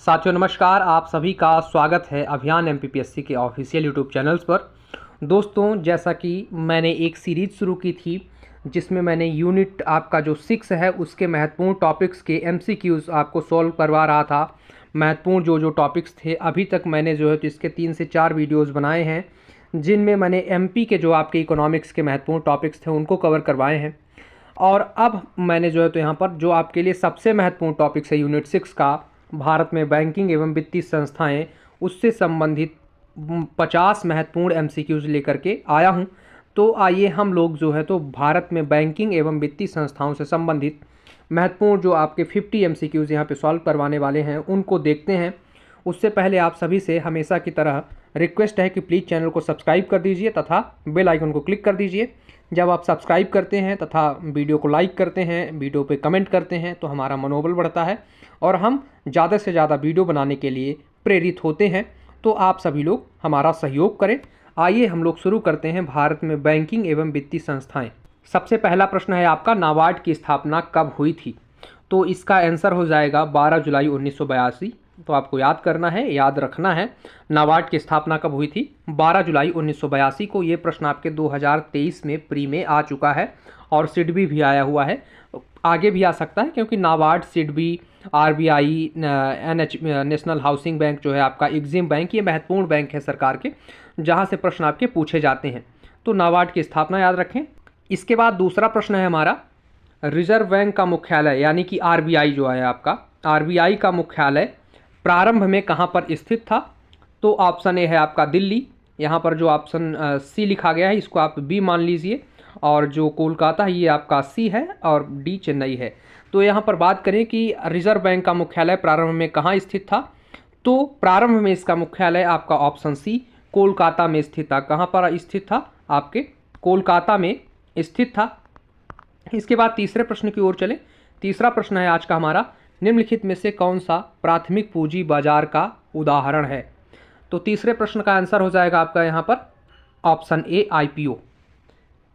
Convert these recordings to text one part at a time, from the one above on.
साथियों नमस्कार, आप सभी का स्वागत है अभियान एमपीपीएससी के ऑफिशियल यूट्यूब चैनल्स पर। दोस्तों, जैसा कि मैंने एक सीरीज़ शुरू की थी जिसमें मैंने यूनिट आपका जो 6 है उसके महत्वपूर्ण टॉपिक्स के एमसीक्यूज़ आपको सॉल्व करवा रहा था। महत्वपूर्ण जो टॉपिक्स थे अभी तक मैंने तो इसके 3 से 4 वीडियोज़ बनाए हैं जिनमें मैंने एमपी के जो आपके इकोनॉमिक्स के महत्वपूर्ण टॉपिक्स थे उनको कवर करवाए हैं। और अब मैंने तो यहाँ पर जो आपके लिए सबसे महत्वपूर्ण टॉपिक्स है यूनिट 6 का, भारत में बैंकिंग एवं वित्तीय संस्थाएं, उससे संबंधित 50 महत्वपूर्ण एमसीक्यूज लेकर के आया हूं। तो आइए हम लोग भारत में बैंकिंग एवं वित्तीय संस्थाओं से संबंधित महत्वपूर्ण जो आपके 50 एमसीक्यूज यहाँ पे सॉल्व करवाने वाले हैं उनको देखते हैं। उससे पहले आप सभी से हमेशा की तरह रिक्वेस्ट है कि प्लीज़ चैनल को सब्सक्राइब कर दीजिए तथा बेल आइकन को क्लिक कर दीजिए। जब आप सब्सक्राइब करते हैं तथा वीडियो को लाइक करते हैं, वीडियो पे कमेंट करते हैं तो हमारा मनोबल बढ़ता है और हम ज़्यादा से ज़्यादा वीडियो बनाने के लिए प्रेरित होते हैं। तो आप सभी लोग हमारा सहयोग करें। आइए हम लोग शुरू करते हैं भारत में बैंकिंग एवं वित्तीय संस्थाएं। सबसे पहला प्रश्न है आपका, नाबार्ड की स्थापना कब हुई थी? तो इसका आंसर हो जाएगा 12 जुलाई 1982। तो आपको याद करना है, याद रखना है, नाबार्ड की स्थापना कब हुई थी? 12 जुलाई 1982 को। ये प्रश्न आपके 2023 में प्री में आ चुका है और सिडबी भी आया हुआ है, आगे भी आ सकता है क्योंकि NABARD, SIDBI, RBI, national housing bank जो है आपका, एग्जिम बैंक, ये महत्वपूर्ण बैंक है सरकार के जहाँ से प्रश्न आपके पूछे जाते हैं। तो नाबार्ड की स्थापना याद रखें। इसके बाद दूसरा प्रश्न है हमारा, रिजर्व बैंक का मुख्यालय यानी कि आरबीआई जो है आपका, आरबीआई का मुख्यालय प्रारंभ में कहाँ पर स्थित था? तो ऑप्शन ए है आपका दिल्ली, यहाँ पर जो ऑप्शन सी लिखा गया है इसको आप बी मान लीजिए, और जो कोलकाता है ये आपका सी है और डी चेन्नई है। तो यहाँ पर बात करें कि रिजर्व बैंक का मुख्यालय प्रारंभ में कहाँ स्थित था, तो प्रारंभ में इसका मुख्यालय आपका ऑप्शन सी कोलकाता में स्थित था। कहाँ पर स्थित था? आपके कोलकाता में स्थित था। इसके बाद तीसरे प्रश्न की ओर चले। तीसरा प्रश्न है आज का हमारा, निम्नलिखित में से कौन सा प्राथमिक पूंजी बाजार का उदाहरण है? तो तीसरे प्रश्न का आंसर हो जाएगा आपका यहाँ पर ऑप्शन ए आईपीओ।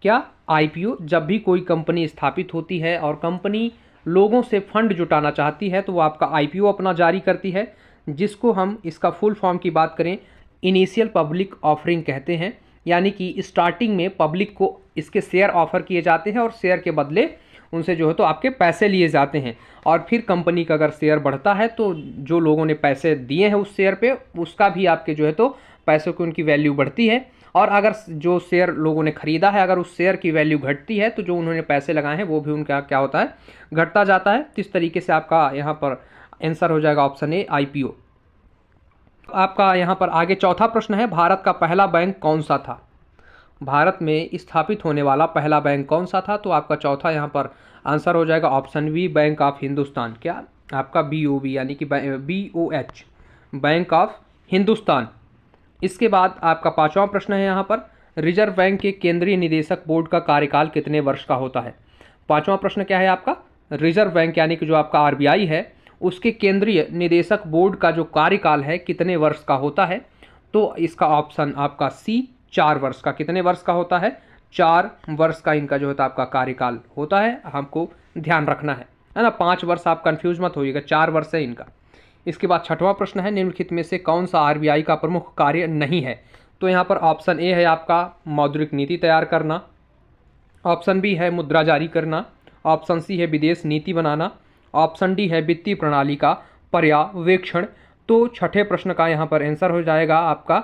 क्या? आईपीओ। जब भी कोई कंपनी स्थापित होती है और कंपनी लोगों से फंड जुटाना चाहती है तो वो आपका आईपीओ अपना जारी करती है, जिसको हम इसका फुल फॉर्म की बात करें इनिशियल पब्लिक ऑफरिंग कहते हैं। यानी कि स्टार्टिंग में पब्लिक को इसके शेयर ऑफर किए जाते हैं और शेयर के बदले उनसे तो आपके पैसे लिए जाते हैं, और फिर कंपनी का अगर शेयर बढ़ता है तो जो लोगों ने पैसे दिए हैं उस शेयर पे उसका भी आपके तो पैसों की उनकी वैल्यू बढ़ती है। और अगर जो शेयर लोगों ने खरीदा है अगर उस शेयर की वैल्यू घटती है तो जो उन्होंने पैसे लगाए हैं वो भी उनका क्या होता है, घटता जाता है। तो इस तरीके से आपका यहाँ पर आंसर हो जाएगा ऑप्शन ए आईपीओ। आपका यहाँ पर आगे चौथा प्रश्न है, भारत का पहला बैंक कौन सा था? भारत में स्थापित होने वाला पहला बैंक कौन सा था? तो आपका चौथा यहाँ पर आंसर हो जाएगा option B, bank of Hindustan. क्या? आपका बीओबी यानी कि बीओएच, बैंक ऑफ हिंदुस्तान। इसके बाद आपका पांचवा प्रश्न है यहाँ पर, रिजर्व बैंक के केंद्रीय निदेशक बोर्ड का कार्यकाल कितने वर्ष का होता है? पांचवा प्रश्न क्या है आपका, रिजर्व बैंक यानी कि जो आपका आरबीआई है उसके केंद्रीय निदेशक बोर्ड का जो कार्यकाल है कितने वर्ष का होता है? तो इसका ऑप्शन आपका सी 4 वर्ष का। कितने वर्ष का होता है? 4 वर्ष का इनका होता है आपका कार्यकाल होता है, हमको ध्यान रखना है ना। 5 वर्ष आप कंफ्यूज मत होइएगा, 4 वर्ष है इनका। इसके बाद छठवां प्रश्न है, निम्नलिखित में से कौन सा आरबीआई का प्रमुख कार्य नहीं है? तो यहाँ पर ऑप्शन ए है आपका मौद्रिक नीति तैयार करना, ऑप्शन बी है मुद्रा जारी करना, ऑप्शन सी है विदेश नीति बनाना, ऑप्शन डी है वित्तीय प्रणाली का पर्यवेक्षण। तो छठे प्रश्न का यहाँ पर आंसर हो जाएगा आपका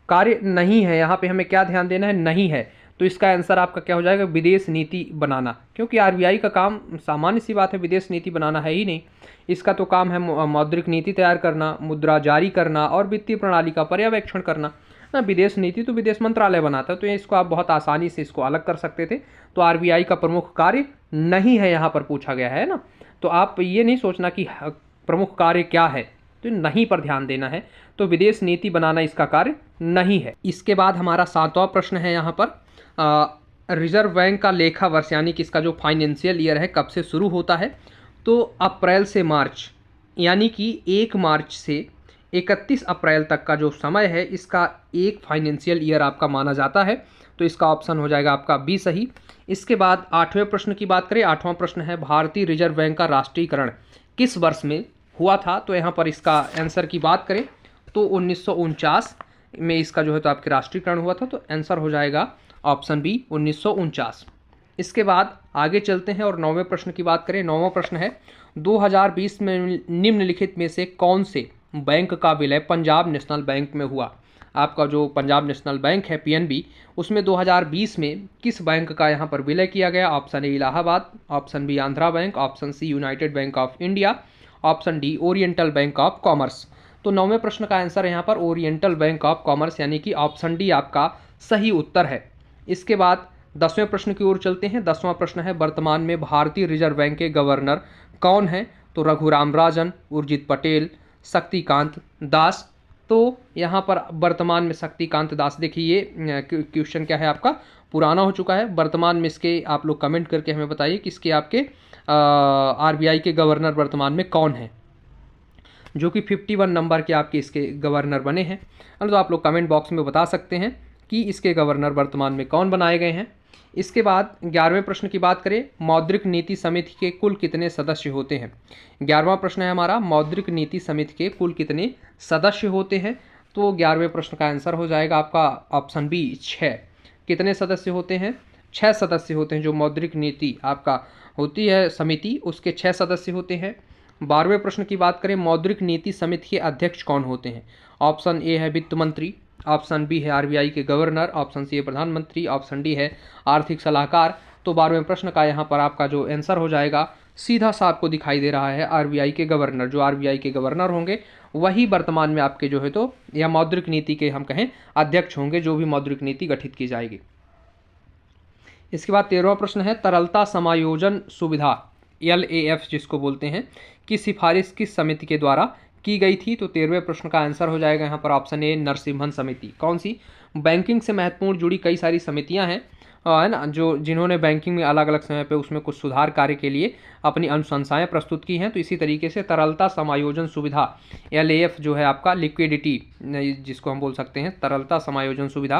कार्य नहीं है। यहाँ पे हमें क्या ध्यान देना है? नहीं है। तो इसका आंसर आपका क्या हो जाएगा? विदेश नीति बनाना, क्योंकि आरबीआई का काम सामान्य सी बात है, विदेश नीति बनाना है ही नहीं। इसका तो काम है मौद्रिक नीति तैयार करना, मुद्रा जारी करना और वित्तीय प्रणाली का पर्यवेक्षण करना ना। विदेश नीति तो विदेश मंत्रालय बनाता है, तो इसको आप बहुत आसानी से इसको अलग कर सकते थे। तो आरबीआई का प्रमुख कार्य नहीं है यहाँ पर पूछा गया है ना। तो आप ये नहीं सोचना कि प्रमुख कार्य क्या है, तो नहीं पर ध्यान देना है। तो विदेश नीति बनाना इसका कार्य नहीं है। इसके बाद हमारा 7वां प्रश्न है यहाँ पर, रिजर्व बैंक का लेखा वर्ष यानी कि इसका जो फाइनेंशियल ईयर है कब से शुरू होता है? तो अप्रैल से मार्च, यानी कि 1 मार्च से 31 अप्रैल तक का जो समय है इसका एक फाइनेंशियल ईयर आपका माना जाता है। तो इसका ऑप्शन हो जाएगा आपका बी सही। इसके बाद 8वें प्रश्न की बात करें। 8वां प्रश्न है, भारतीय रिजर्व बैंक का राष्ट्रीयकरण किस वर्ष में हुआ था। तो यहाँ पर इसका आंसर की बात करें तो 1949 में इसका जो है तो आपके राष्ट्रीयकरण हुआ था। तो आंसर हो जाएगा ऑप्शन बी 1949। इसके बाद आगे चलते हैं और 9वें प्रश्न की बात करें। 9वां प्रश्न है 2020 में निम्नलिखित में से कौन से बैंक का विलय पंजाब नेशनल बैंक में हुआ। आपका जो पंजाब नेशनल बैंक है पीएनबी, उसमें 2020 में किस बैंक का यहाँ पर विलय किया गया। Option A Allahabad, option B Andhra bank, option C united bank of India, option D oriental bank of commerce. तो 9वें प्रश्न का आंसर यहाँ पर ओरिएंटल बैंक ऑफ कॉमर्स यानी कि ऑप्शन डी आपका सही उत्तर है। इसके बाद 10वें प्रश्न की ओर चलते हैं। 10वां प्रश्न है वर्तमान में भारतीय रिजर्व बैंक के गवर्नर कौन है। तो रघुराम राजन, उर्जित पटेल, शक्तिकांत दास। तो यहाँ पर वर्तमान में शक्तिकांत दास, देखिए ये क्वेश्चन क्या है आपका पुराना हो चुका है। वर्तमान में इसके आप लोग कमेंट करके हमें बताइए कि इसके आपके आरबीआई के गवर्नर वर्तमान में कौन है, जो कि 51 नंबर के आपके इसके गवर्नर बने हैं। तो आप लोग कमेंट बॉक्स में बता सकते हैं कि इसके गवर्नर वर्तमान में कौन बनाए गए हैं। इसके बाद 11वें प्रश्न की बात करें, मौद्रिक नीति समिति के कुल कितने सदस्य होते हैं। 11वां प्रश्न है हमारा, मौद्रिक नीति समिति के कुल कितने सदस्य होते हैं। तो 11वें प्रश्न का आंसर हो जाएगा आपका ऑप्शन बी 6। कितने सदस्य होते हैं, 6 सदस्य होते हैं। जो मौद्रिक नीति आपका होती है समिति, उसके 6 सदस्य होते हैं। 12वें प्रश्न की बात करें, मौद्रिक नीति समिति के अध्यक्ष कौन होते हैं। ऑप्शन ए है वित्त मंत्री, ऑप्शन बी है आरबीआई के गवर्नर, ऑप्शन सी है प्रधानमंत्री, ऑप्शन डी है आर्थिक सलाहकार। तो 12वें प्रश्न का यहाँ पर आपका जो आंसर हो जाएगा सीधा सा आपको दिखाई दे रहा है आरबीआई के गवर्नर। जो आरबीआई के गवर्नर होंगे वही वर्तमान में आपके जो है तो या मौद्रिक नीति के हम कहें अध्यक्ष होंगे, जो भी मौद्रिक नीति गठित की जाएगी। इसके बाद 13वां प्रश्न है, तरलता समायोजन सुविधा LAF जिसको बोलते हैं की सिफारिश किस समिति के द्वारा की गई थी। तो 13वें प्रश्न का आंसर हो जाएगा यहाँ पर ऑप्शन ए नरसिम्हन समिति। कौन सी, बैंकिंग से महत्वपूर्ण जुड़ी कई सारी समितियां हैं है ना, जो जिन्होंने बैंकिंग में अलग अलग समय पे उसमें कुछ सुधार कार्य के लिए अपनी अनुशंसाएं प्रस्तुत की हैं। तो इसी तरीके से तरलता समायोजन सुविधा LAF जो है आपका लिक्विडिटी जिसको हम बोल सकते हैं तरलता समायोजन सुविधा,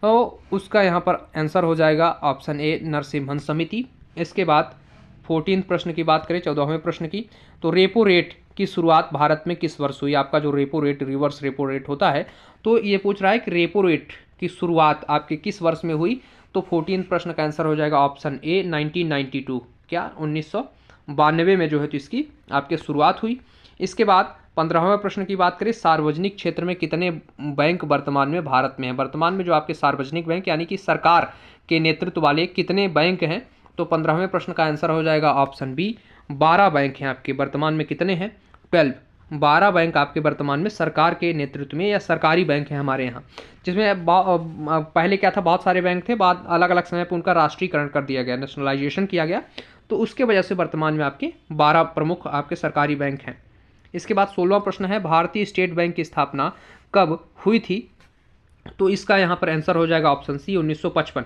तो उसका यहाँ पर आंसर हो जाएगा ऑप्शन ए नरसिम्हन समिति। इसके बाद 14 प्रश्न की बात करें, 14वें प्रश्न की, तो रेपो रेट की शुरुआत भारत में किस वर्ष हुई। आपका जो repo rate reverse repo rate होता है, तो ये पूछ रहा है कि रेपो रेट की शुरुआत आपके किस वर्ष में हुई। तो 14 प्रश्न का आंसर हो जाएगा ऑप्शन ए 1992। क्या 1992 में जो है तो इसकी आपके शुरुआत हुई। इसके बाद 15वें प्रश्न की बात करें, सार्वजनिक क्षेत्र में कितने बैंक वर्तमान में भारत में है। वर्तमान में जो आपके सार्वजनिक बैंक यानी कि सरकार के नेतृत्व वाले कितने बैंक हैं। तो 15वें प्रश्न का आंसर हो जाएगा ऑप्शन बी 12 बैंक हैं आपके वर्तमान में। कितने हैं, 12 बैंक आपके वर्तमान में सरकार के नेतृत्व में या सरकारी बैंक हैं हमारे यहाँ, जिसमें पहले क्या था बहुत सारे बैंक थे, बाद अलग अलग समय पर उनका राष्ट्रीयकरण कर दिया गया, नेशनलाइजेशन किया गया। तो उसके वजह से वर्तमान में आपके 12 प्रमुख आपके सरकारी बैंक हैं। इसके बाद 16वां प्रश्न है, भारतीय स्टेट बैंक की स्थापना कब हुई थी। तो इसका यहाँ पर आंसर हो जाएगा ऑप्शन सी 1955।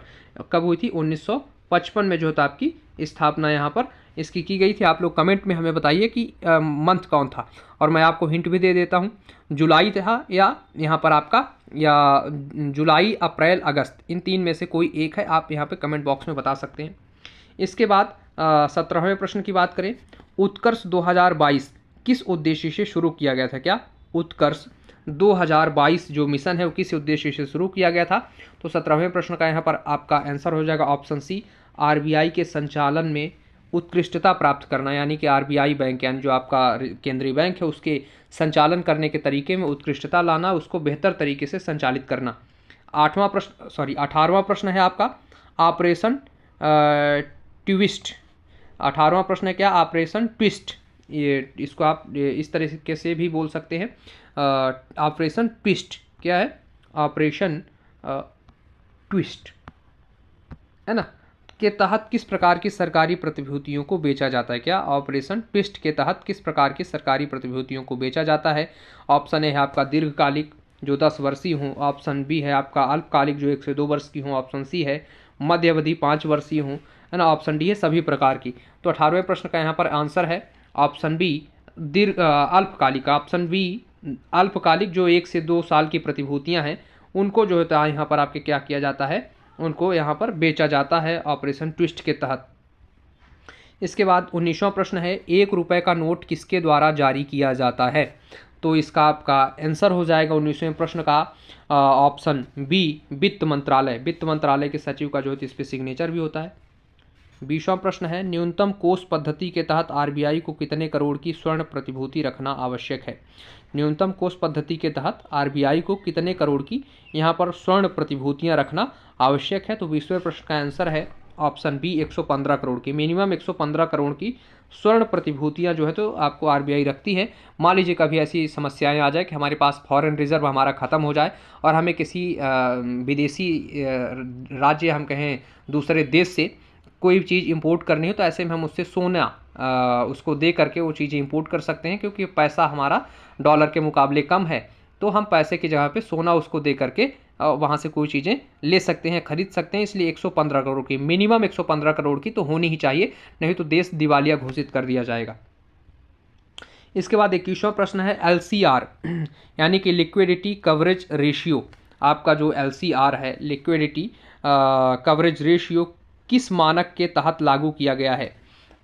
कब हुई थी, 1955 में जो था आपकी स्थापना यहाँ पर इसकी की गई थी। आप लोग कमेंट में हमें बताइए कि मंथ कौन था, और मैं आपको हिंट भी दे देता हूँ, जुलाई था या यहाँ पर आपका या जुलाई अप्रैल अगस्त, इन 3 में से कोई एक है। आप यहाँ पे कमेंट बॉक्स में बता सकते हैं। इसके बाद 17वें प्रश्न की बात करें, उत्कर्ष 2022 किस उद्देश्य से शुरू किया गया था। क्या उत्कर्ष 2022 जो मिशन है वो किस उद्देश्य से शुरू किया गया था। तो 17वें प्रश्न का यहाँ पर आपका आंसर हो जाएगा ऑप्शन सी आरबीआई के संचालन में उत्कृष्टता प्राप्त करना, यानी कि आरबीआई बैंक यानी जो आपका केंद्रीय बैंक है उसके संचालन करने के तरीके में उत्कृष्टता लाना, उसको बेहतर तरीके से संचालित करना। 18वां प्रश्न है आपका ऑपरेशन ट्विस्ट। 18वां प्रश्न है क्या, ऑपरेशन ट्विस्ट। ये इसको आप इस तरीके से भी बोल सकते हैं, ऑपरेशन ट्विस्ट क्या है, ऑपरेशन ट्विस्ट है ना, के तहत किस प्रकार की सरकारी प्रतिभूतियों को बेचा जाता है। क्या ऑपरेशन ट्विस्ट के तहत किस प्रकार की सरकारी प्रतिभूतियों को बेचा जाता है। ऑप्शन ए है आपका दीर्घकालिक जो 10 वर्षीय हों, ऑप्शन बी है आपका अल्पकालिक जो 1 से 2 वर्ष की हों, ऑप्शन सी है मध्य अवधि 5 वर्षीय हों, है ना, ऑप्शन डी है सभी प्रकार की। तो 18वें प्रश्न का यहाँ पर आंसर है ऑप्शन बी अल्पकालिक। ऑप्शन बी अल्पकालिक जो 1 से 2 साल की प्रतिभूतियाँ हैं उनको जो होता है यहाँ पर आपके क्या किया जाता है, उनको यहाँ पर बेचा जाता है ऑपरेशन ट्विस्ट के तहत। इसके बाद 19वां प्रश्न है, 1 रुपये का नोट किसके द्वारा जारी किया जाता है? तो इसका आपका आंसर हो जाएगा 19वें प्रश्न का ऑप्शन बी, वित्त मंत्रालय। वित्त मंत्रालय के सचिव का जो है इस पर सिग्नेचर भी होता है। 20वां प्रश्न है, न्यूनतम कोष पद्धति के तहत आरबीआई को कितने करोड़ की स्वर्ण प्रतिभूति रखना आवश्यक है? न्यूनतम कोष पद्धति के तहत आरबीआई को कितने करोड़ की यहाँ पर स्वर्ण प्रतिभूतियाँ रखना आवश्यक है? तो 20वें प्रश्न का आंसर है ऑप्शन बी, 115 करोड़ की। मिनिमम 115 करोड़ की स्वर्ण प्रतिभूतियाँ जो है तो आपको आरबीआई रखती है। मान लीजिए कभी ऐसी समस्याएं आ जाए कि हमारे पास फॉरेन रिजर्व हमारा ख़त्म हो जाए और हमें किसी विदेशी राज्य, हम कहें दूसरे देश से कोई चीज़ इंपोर्ट करनी हो, तो ऐसे में हम उससे सोना उसको दे करके वो चीज़ें इंपोर्ट कर सकते हैं, क्योंकि पैसा हमारा डॉलर के मुकाबले कम है। तो हम पैसे की जगह पे सोना उसको दे करके वहाँ से कोई चीज़ें ले सकते हैं, खरीद सकते हैं। इसलिए 115 करोड़ की, मिनिमम 115 करोड़ की तो होनी ही चाहिए, नहीं तो देश दिवालिया घोषित कर दिया जाएगा। इसके बाद 21वां प्रश्न है, LCR यानी कि लिक्विडिटी कवरेज रेशियो। आपका जो LCR है, लिक्विडिटी कवरेज रेशियो, किस मानक के तहत लागू किया गया है?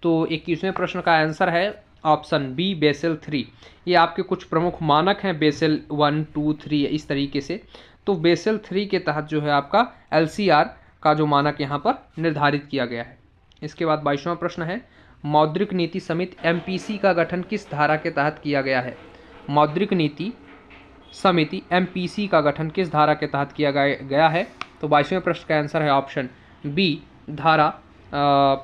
तो 21वें प्रश्न का आंसर है ऑप्शन बी, बेसल 3। ये आपके कुछ प्रमुख मानक हैं, बेसल 1, 2, 3 इस तरीके से। तो बेसल 3 के तहत जो है आपका LCR का जो मानक यहाँ पर निर्धारित किया गया है। इसके बाद 22वां प्रश्न है, मौद्रिक नीति समिति MPC का गठन किस धारा के तहत किया गया है? मौद्रिक नीति समिति MPC का गठन किस धारा के तहत किया गया है? तो 22वें प्रश्न का आंसर है ऑप्शन बी, धारा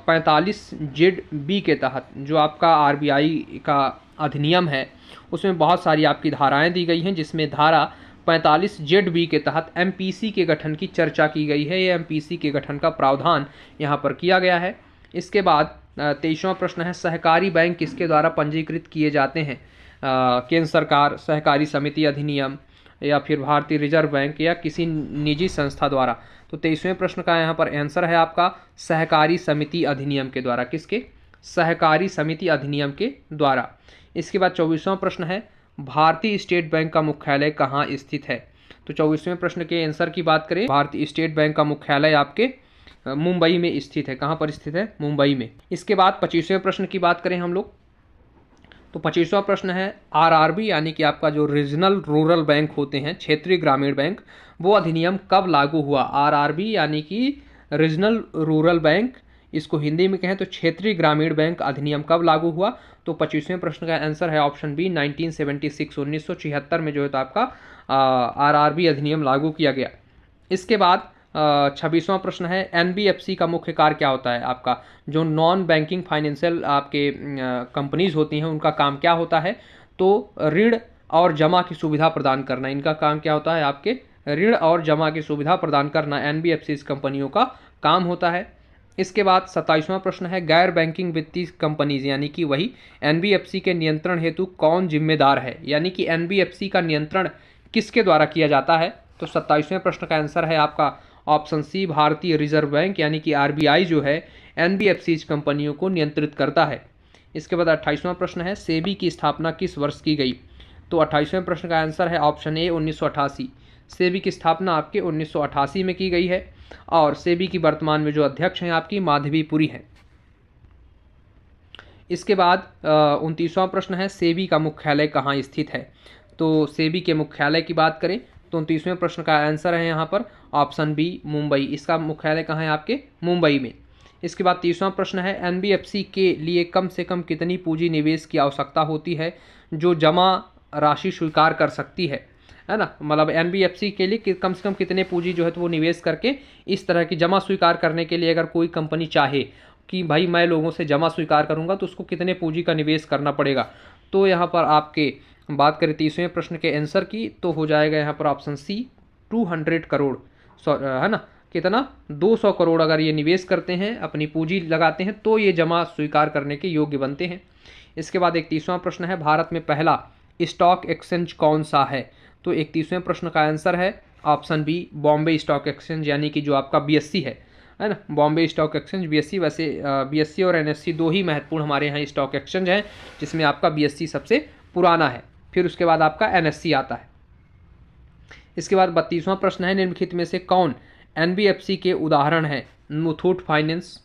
45ZB के तहत। जो आपका आरबीआई का अधिनियम है उसमें बहुत सारी आपकी धाराएं दी गई हैं, जिसमें धारा 45ZB के तहत MPC के गठन की चर्चा की गई है। ये MPC के गठन का प्रावधान यहाँ पर किया गया है। इसके बाद 23वां प्रश्न है, सहकारी बैंक किसके द्वारा पंजीकृत किए जाते हैं? केंद्र सरकार, सहकारी समिति अधिनियम, या फिर भारतीय रिजर्व बैंक, या किसी निजी संस्था द्वारा? तो 23वें प्रश्न का यहाँ पर आंसर है आपका सहकारी समिति अधिनियम के द्वारा। किसके? सहकारी समिति अधिनियम के द्वारा। इसके बाद 24वां प्रश्न है, भारतीय स्टेट बैंक का मुख्यालय कहाँ स्थित है? तो 24वें प्रश्न के आंसर की बात करें, भारतीय स्टेट बैंक का मुख्यालय आपके मुंबई में स्थित है। कहाँ पर स्थित है? मुंबई में। इसके बाद 25वें प्रश्न की बात करें हम लोग, तो 25वां प्रश्न है, RRB यानी कि आपका जो रीजनल रूरल बैंक होते हैं, क्षेत्रीय ग्रामीण बैंक, वो अधिनियम कब लागू हुआ? RRB यानी कि रीजनल रूरल बैंक, इसको हिंदी में कहें तो क्षेत्रीय ग्रामीण बैंक अधिनियम कब लागू हुआ? तो 25वें प्रश्न का आंसर है ऑप्शन बी, 1976, 1976 में जो है तो आपका RRB अधिनियम लागू किया गया। इसके बाद 26वां प्रश्न है, NBFC का मुख्य कार्य क्या होता है? आपका जो नॉन बैंकिंग फाइनेंशियल आपके कंपनीज होती हैं उनका काम क्या होता है? तो ऋण और जमा की सुविधा प्रदान करना। इनका काम क्या होता है? आपके ऋण और जमा की सुविधा प्रदान करना NBFC कंपनियों का काम होता है। इसके बाद 27वां प्रश्न है, गैर बैंकिंग वित्तीय कंपनीज यानी कि वही NBFC के नियंत्रण हेतु कौन जिम्मेदार है? यानी कि NBFC का नियंत्रण किसके द्वारा किया जाता है? तो 27वें प्रश्न का आंसर है आपका ऑप्शन सी, भारतीय रिजर्व बैंक यानी कि RBI जो है NBFC कंपनियों को नियंत्रित करता है। इसके बाद 28वां प्रश्न है, सेबी की स्थापना किस वर्ष की गई? तो 28वें प्रश्न का आंसर है ऑप्शन ए, 1988। सेबी की स्थापना आपके 1988 में की गई है और सेबी की वर्तमान में जो अध्यक्ष हैं आपकी माधवी पुरी हैं। इसके बाद 29वां प्रश्न है, सेबी का मुख्यालय कहाँ स्थित है? तो सेबी के मुख्यालय की बात करें तो 29वें प्रश्न का आंसर है यहाँ पर ऑप्शन बी, मुंबई। इसका मुख्यालय कहाँ है? आपके मुंबई में। इसके बाद 30वां प्रश्न है, NBFC के लिए कम से कम कितनी पूंजी निवेश की आवश्यकता होती है जो जमा राशि स्वीकार कर सकती है ना? मतलब NBFC के लिए कम से कम कितने पूंजी जो है तो वो निवेश करके इस तरह की जमा स्वीकार करने के लिए अगर कोई कंपनी चाहे कि भाई मैं लोगों से जमा स्वीकार करूंगा तो उसको कितने पूंजी का निवेश करना पड़ेगा? तो यहाँ पर आपके बात करें 30वें प्रश्न के आंसर की तो हो जाएगा यहाँ पर ऑप्शन सी, 200 करोड़, है ना? कितना? 200 करोड़ अगर ये निवेश करते हैं, अपनी पूंजी लगाते हैं, तो ये जमा स्वीकार करने के योग्य बनते हैं। इसके बाद 31वां प्रश्न है, भारत में पहला स्टॉक एक्सचेंज कौन सा है? तो 31वें प्रश्न का आंसर है option B, Bombay stock exchange यानी कि जो आपका BSE है ना? Bombay stock exchange, BSE। वैसे BSE और NSE दो ही महत्वपूर्ण हमारे यहाँ स्टॉक एक्सचेंज हैं, जिसमें आपका BSE सबसे पुराना है, फिर उसके बाद आपका NSE आता है। इसके बाद 32वां प्रश्न है, निम्नलिखित में से कौन NBFC के उदाहरण हैं? Muthoot finance,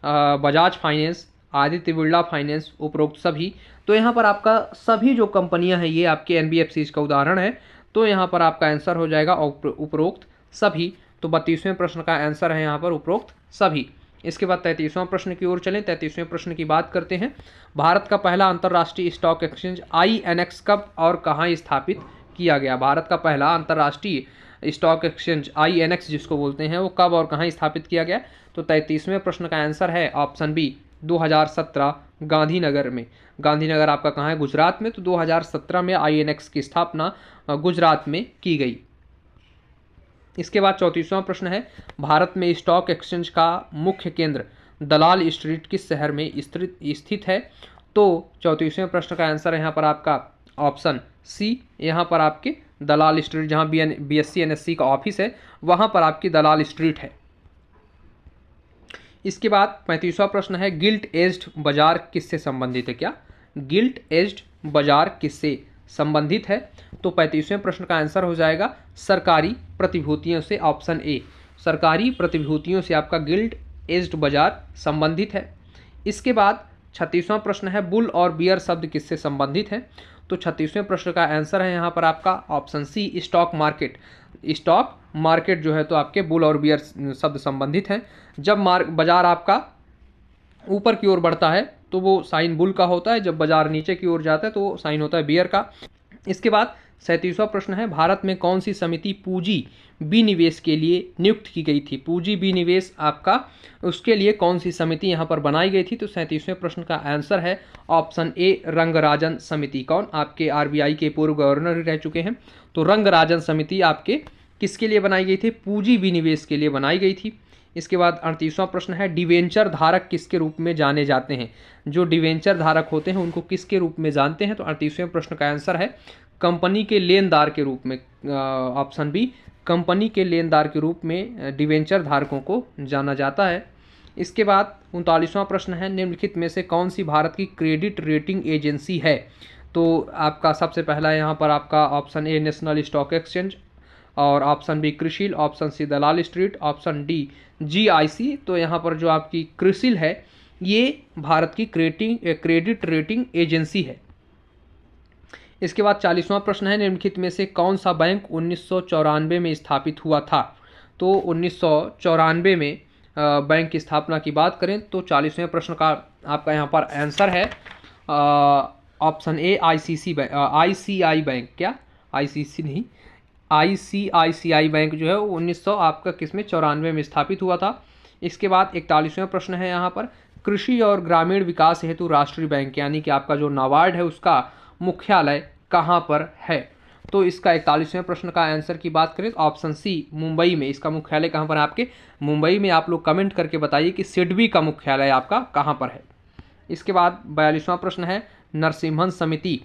Bajaj finance, Aditya Birla finance, उपरोक्त सभी। तो यहाँ पर आपका सभी जो कंपनियां हैं ये आपके एनबीएफसी का उदाहरण है। तो यहाँ पर आपका आंसर हो जाएगा उपरोक्त सभी। तो 32वें प्रश्न का आंसर है यहाँ पर उपरोक्त सभी। इसके बाद 33वां प्रश्न की ओर चलें। 33वें प्रश्न की बात करते हैं। भारत का पहला अंतर्राष्ट्रीय स्टॉक एक्सचेंज INX कब और कहाँ स्थापित किया गया? भारत का पहला अंतर्राष्ट्रीय स्टॉक एक्सचेंज INX जिसको बोलते हैं वो कब और कहाँ स्थापित किया गया? तो 33वें प्रश्न का आंसर है ऑप्शन बी 2017 गांधीनगर में। गांधीनगर आपका कहाँ है? गुजरात में। तो 2017 में INX की स्थापना गुजरात में की गई। इसके बाद 34वां प्रश्न है। भारत में स्टॉक एक्सचेंज का मुख्य केंद्र दलाल स्ट्रीट किस शहर में स्थित है? तो 34वें प्रश्न का आंसर है यहाँ पर आपका ऑप्शन सी, यहाँ पर आपके दलाल स्ट्रीट, जहाँ BSc NSc का ऑफिस है वहाँ पर आपकी दलाल स्ट्रीट है। इसके बाद 35वां प्रश्न है। गिल्ट एज्ड बाजार किससे संबंधित है? क्या गिल्ट एज्ड बाजार किससे संबंधित है? तो 35वें प्रश्न का आंसर हो जाएगा सरकारी प्रतिभूतियों से, ऑप्शन ए। सरकारी प्रतिभूतियों से आपका गिल्ट एज्ड बाजार संबंधित है। इसके बाद 36वां प्रश्न है। बुल और बियर शब्द किससे संबंधित है? तो 36वें प्रश्न का आंसर है यहाँ पर आपका option C stock market. Stock market जो है तो आपके बुल और बियर शब्द संबंधित हैं। जब बाजार आपका ऊपर की ओर बढ़ता है तो वो साइन बुल का होता है, जब बाजार नीचे की ओर जाता है तो वो साइन होता है बियर का। इसके बाद 37वां प्रश्न है। भारत में कौन सी समिति पूंजी विनिवेश के लिए नियुक्त की गई थी? पूंजी विनिवेश आपका उसके लिए कौन सी समिति यहाँ पर बनाई गई थी? तो 37वें प्रश्न का आंसर है ऑप्शन ए रंगराजन समिति। कौन? आपके RBI के पूर्व गवर्नर रह चुके हैं। तो रंगराजन समिति आपके किसके लिए बनाई गई थी? पूंजी विनिवेश के लिए बनाई गई थी। इसके बाद 38वां प्रश्न है। डिवेंचर धारक किसके रूप में जाने जाते हैं? जो डिवेंचर धारक होते हैं उनको किसके रूप में जानते हैं? तो 38वें प्रश्न का आंसर है कंपनी के लेनदार के रूप में, ऑप्शन बी कंपनी के लेनदार के रूप में डिवेंचर धारकों को जाना जाता है। इसके बाद 39वां प्रश्न है। निम्नलिखित में से कौन सी भारत की क्रेडिट रेटिंग एजेंसी है? तो आपका सबसे पहला यहाँ पर आपका option A national stock exchange, और option B CRISIL, option C Dalal Street, option D GIC। तो यहाँ पर जो आपकी क्रिसिल है ये भारत की क्रेडिट रेटिंग एजेंसी है। इसके बाद 40वां प्रश्न है। निम्नलिखित में से कौन सा बैंक 1994 में स्थापित हुआ था? तो 1994 में बैंक की स्थापना की बात करें तो 40वें प्रश्न का आपका यहाँ पर आंसर है ऑप्शन ए ICI बैंक। क्या ICC नहीं, ICICI बैंक जो है वो 1900 आपका किस में 94 में स्थापित हुआ था। इसके बाद 41वें प्रश्न है यहाँ पर। कृषि और ग्रामीण विकास हेतु राष्ट्रीय बैंक यानी कि आपका जो नाबार्ड है उसका मुख्यालय कहाँ पर है? तो इसका 41वें प्रश्न का आंसर की बात करें तो ऑप्शन सी मुंबई में। इसका मुख्यालय कहाँ पर है? आपके मुंबई में। आप लोग कमेंट करके बताइए कि सिडबी का मुख्यालय आपका कहाँ पर है। इसके बाद 42वां प्रश्न है। नरसिम्हन समिति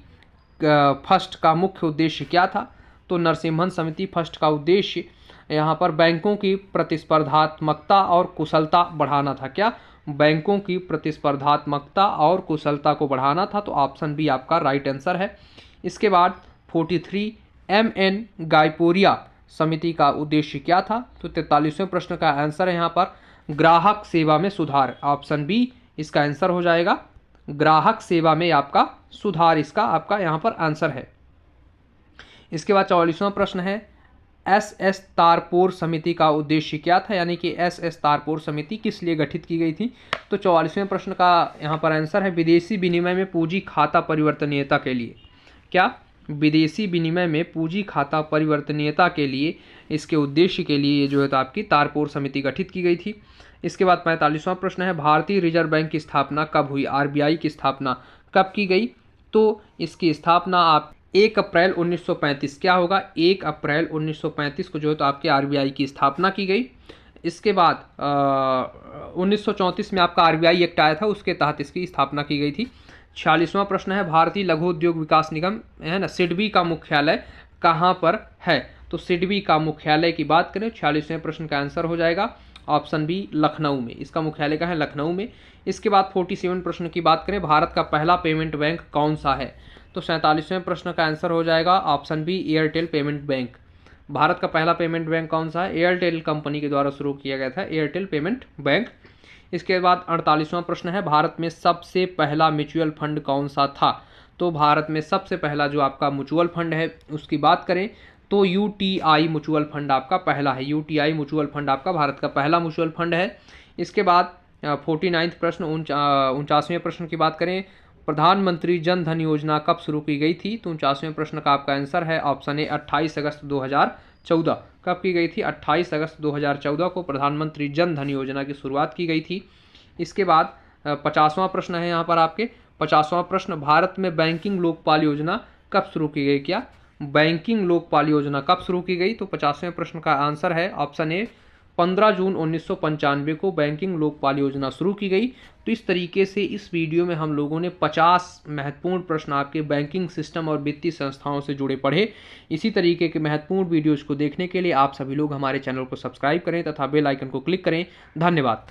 फर्स्ट का मुख्य उद्देश्य क्या था? तो नरसिम्हन समिति फर्स्ट का उद्देश्य यहाँ पर बैंकों की प्रतिस्पर्धात्मकता और कुशलता बढ़ाना था। क्या? बैंकों की प्रतिस्पर्धात्मकता और कुशलता को बढ़ाना था। तो ऑप्शन बी आपका राइट आंसर है। इसके बाद 43 MN गायपोरिया समिति का उद्देश्य क्या था? तो 43वें प्रश्न का आंसर है यहाँ पर ग्राहक सेवा में सुधार, ऑप्शन बी इसका आंसर हो जाएगा ग्राहक सेवा में आपका सुधार, इसका आपका यहाँ पर आंसर है। इसके बाद 44वां प्रश्न है। SS तारपोर समिति का उद्देश्य क्या था? यानी कि SS तारपोर समिति किस लिए गठित की गई थी? तो 44वें प्रश्न का यहाँ पर आंसर है विदेशी विनिमय में पूंजी खाता परिवर्तनीयता के लिए। क्या? विदेशी विनिमय में पूंजी खाता परिवर्तनीयता के लिए, इसके उद्देश्य के लिए जो है तो आपकी तारपोर समिति गठित की गई थी। इसके बाद 45वां प्रश्न है। भारतीय रिजर्व बैंक की स्थापना कब हुई? RBI की स्थापना कब की गई? तो इसकी स्थापना आप 1 अप्रैल 1935, क्या होगा 1 अप्रैल 1935 को जो है तो आपके RBI की स्थापना की गई। इसके बाद 1934 में आपका RBI एक्ट आया था, उसके तहत इसकी स्थापना की गई थी। 46वां प्रश्न है। भारतीय लघु उद्योग विकास निगम है ना, सिडबी का मुख्यालय कहाँ पर है? तो सिडबी का मुख्यालय की बात करें 46वें प्रश्न का आंसर हो जाएगा ऑप्शन बी लखनऊ में। इसका मुख्यालय कहाँ है? लखनऊ में। इसके बाद 47 प्रश्न की बात करें। भारत का पहला पेमेंट बैंक कौन सा है? तो 47वें प्रश्न का आंसर हो जाएगा option B Airtel payment bank. भारत का पहला पेमेंट बैंक कौन सा है? एयरटेल कंपनी के द्वारा शुरू किया गया था एयरटेल पेमेंट बैंक। इसके बाद 48वां प्रश्न है, भारत में सबसे पहला म्यूचुअल फंड कौन सा था? तो भारत में सबसे पहला जो आपका म्यूचुअल फंड है उसकी बात करें तो यूटीआई म्यूचुअल फंड आपका पहला है। यूटीआई म्यूचुअल फंड आपका भारत का पहला म्यूचुअल फंड है। इसके बाद 49वां प्रश्न, 49वें प्रश्न की बात करें, प्रधानमंत्री जन धन योजना कब शुरू की गई थी? तो 49वें प्रश्न का आपका आंसर है ऑप्शन ए 28 अगस्त 2014। कब की गई थी? 28 अगस्त 2014 को प्रधानमंत्री जन धन योजना की शुरुआत की गई थी। इसके बाद 50वां प्रश्न है यहाँ पर आपके 50वां प्रश्न, भारत में बैंकिंग लोकपाल योजना कब शुरू की गई? क्या बैंकिंग लोकपाल योजना कब शुरू की गई? तो 50वें प्रश्न का आंसर है ऑप्शन ए 15 जून 1995 को बैंकिंग लोकपाल योजना शुरू की गई। तो इस तरीके से इस वीडियो में हम लोगों ने 50 महत्वपूर्ण प्रश्न आपके बैंकिंग सिस्टम और वित्तीय संस्थाओं से जुड़े पढ़े। इसी तरीके के महत्वपूर्ण वीडियोज़ को देखने के लिए आप सभी लोग हमारे चैनल को सब्सक्राइब करें तथा बेल आइकन को क्लिक करें। धन्यवाद।